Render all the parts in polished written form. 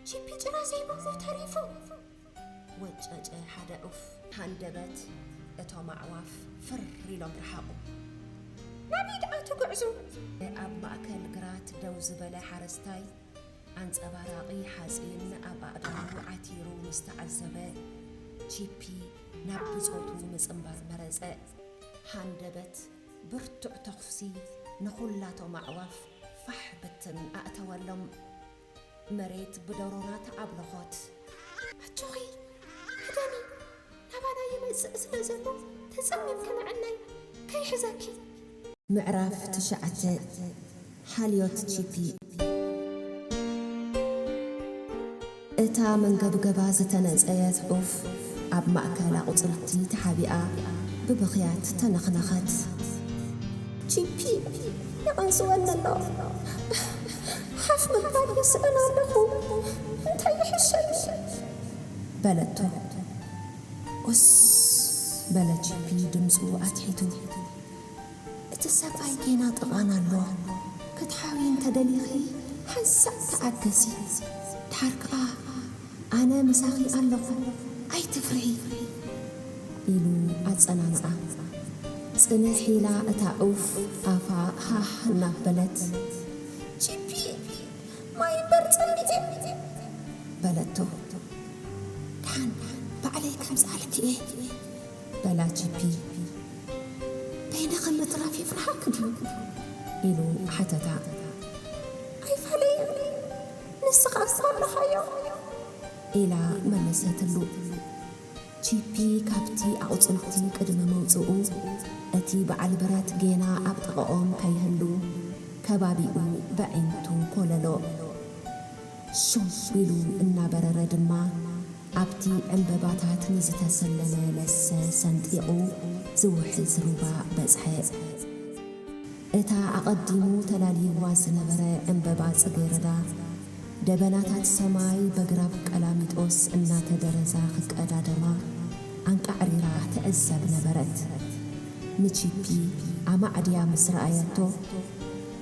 ቺፒ ጭራ ዘይብሉ ተሪፉ ወጨጨ ሓደ ዑፍ ሃንደበት እቶም ኣዕዋፍ ፍር ኢሎም ረሓቑ ናበይ ደኣ ትጉዕዙ ኣብ ማእከል ግራት ደው ዝበለ ሓረስታይ ኣንጸባራቒ ሓፂን ኣብ ኣእዳዉ ዓቲሩ ምስ ተዓዘበ ቺፒ ናብ ብጾቱ ምጽምባር መረጸ ሃንደበት ብርቱዕ ተኽሲ ንኹላቶም ኣዕዋፍ ፋሕ ብትን ኣእተወሎም መሬት ብደሮና ተዓብለኾት ኣጆኺ ህደኒ ናባና ይመጽእ ስለ ዘሎ ተጸሚም ከመዐናይ ከይሕዘኪ ምዕራፍ 9 ሓልዮት ቺፒ እታ መንገብገባ ዝተነጸየት ዑፍ ኣብ ማእከል ኣቝጽልቲ ተሓቢኣ ብብኽያት ተነኽነኸት ቺፒ ይቐንስወኒ ኣሎ ሓፍ ምግባል ይስእን ኣለኹ እንታይ ይሕሸኒ በለቶ ቁስ በለ ቺፒ ድምፁ ኣትሒቱ እቲ ሰብኣይ ጌና ጥቓን ኣሎ ክትሓዊ እንተደሊኺ ሓንሳእ ተኣገሲ ድሓር ከዓ ኣነ ምሳኺ ኣለኹ ኣይትፍርሒ ኢሉ ኣጸናንዓ ጽንሕ ኢላ እታ ዑፍ ኣፋ ሃህ እናበለት ቺፒ ማይ በርጸሚዜ በለቶ ድሓን ባዕለይ ከምዝኣልክ እየ በላ ቺፒ በይነኸ ምጥራፍ ይፍርሓክ ድዩ ኢሉ ሓተታ ኣይፈለየ ንስኻ እሳለኻዮ ኢላ መለሰትሉ ቺፒ ካብቲ ኣቝጽልቲ ቅድሚ መውፅኡ እቲ በዓል ብረት ጌና ኣብ ጥቕኦም ከይህሉ ከባቢኡ በዒንቱ ኮለሎ ሹም ኢሉ እናበረረ ድማ ኣብቲ ዕምበባታት ንዝተሰለመ ለሰ ሰንጢቑ ዝውሕዝ ሩባ በጽሐ እታ ኣቐዲሙ ተላሊዋ ዝነበረ ዕምበባ ጽጌረዳ ደበናታት ሰማይ በግራብ ቀላሚጦስ እናተደረዛ ክቀዳደማ ኣንቃዕሪራ ትዕዘብ ነበረት ንቺፒ ኣማዕድያ ምስ ረኣየቶ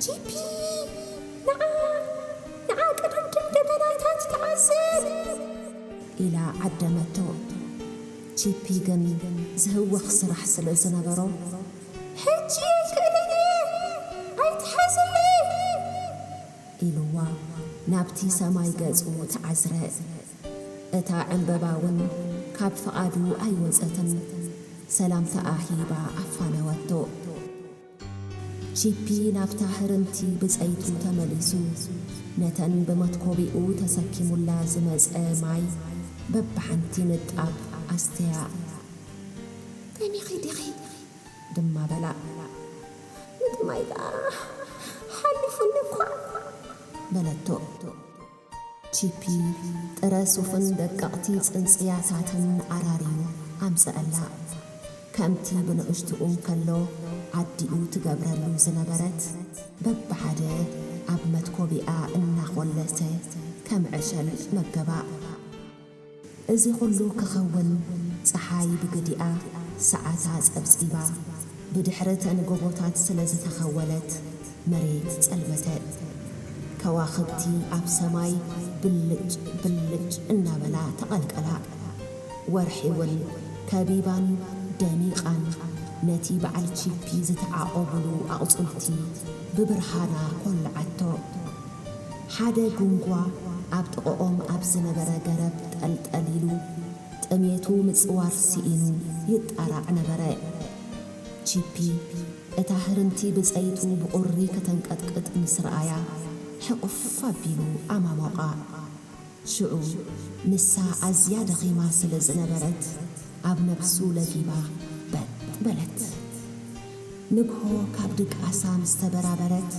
ቺፒ ንዓ ቅድምድም ደበናታት ተዓዘብ ኢላ ዓደመቶ ቺፒ ግን ዝህወኽ ስራሕ ስለ ዝነበሮ ሕጂ ክእለኒ ኣይትሓዝኒ ኢልዋ ናብቲ ሰማይ ገጹ ተዓዝረ እታ ዕምበባውን ካብ ፍቓዱ ኣይወፀትን ሰላምታ ሂባ ኣፋነወቶ ቺፒ ናብታ ህርንቲ ብፀይቱ ተመሊሱ ነተን ብመትኮቢኡ ተሰኪሙላ ዝመፀ ማይ በብሓንቲ ንጣብ ኣስተያ ከመይ ኺዲኺ ድማ በላ ንድማይ ደኣ ሓሊፉኒ እኳ በለቶ ቺፒ ጥረ ሱፍን ደቀቕቲ ጽንጽያታትን ዓራርዩ ኣምፅአላ ከምቲ ብንእሽትኡ ከሎ ዓዲኡ ትገብረሉ ዝነበረት በብሓደ ኣብ መትኮቢኣ እናኾለተ ከም ዕሸል መገባ እዚ ኹሉ ክኸውን ፀሓይ ብግዲኣ ሰዓታ ጸብጺባ ብድሕረተን ጎቦታት ስለ ዝተኸወለት መሬት ጸልመተት ከዋኽብቲ ኣብ ሰማይ ብልጭ ብልጭ እናበላ ተቐልቀላ ወርሒውን ከቢባን ደሚቓን ነቲ በዓል ቺፒ ዝተዓቐብሉ ኣቝጽልቲ ብብርሃና ኰልዓቶ ሓደ ጉንጓ ኣብ ጥቕኦም ኣብ ዝነበረ ገረብ ጠልጠሊሉ ጥሜቱ ምጽዋር ሲኢኑ ይጣራዕ ነበረ ቺፒ እታ ህርንቲ ብፀይቱ ብቑሪ ከተንቀጥቅጥ ምስ ረኣያ ሕቑፍ ኣቢሉ ኣማሞቓ ሽዑ ንሳ ኣዝያ ደኺማ ስለ ዝነበረት ኣብ ነብሱ ለቢባ በጥ በለት ንግሆ ካብ ድቃሳ ምስ ተበራበረት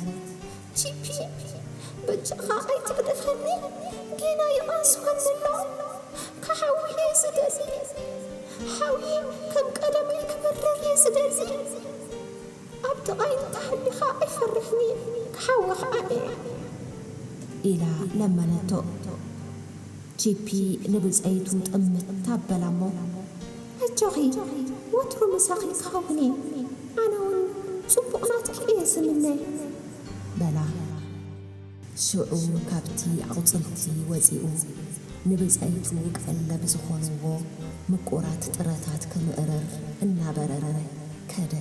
ቺፒ ብጭኻ ኣይትግድፈኒ ጌና ይቐንስወኒ ኣሎ ካሓውየ ዝደሊ ሓውየ ከም ቀደመይ ክበርር የዝደሊ ኣብ ጥቓይ እንተሓሊኻ ኣይፈርሕኒ ክሓዊ ኸዓ እየ ኢላ ለመነቶ ቺፒ ንብፀይቱ ጥምት ታበላ እሞ ኣጆኺ ወትሩ ምሳኺ ክኸውን ኣነ እውን ጽቡቕ ናትኪ እየ ዝምነ በላ ሽዑ ካብቲ ኣቝጽልቲ ወፂኡ ንብፀይቱ ቀለብ ዝኾንዎ ምቁራት ጥረታት ክምእረር እናበረረ ከደ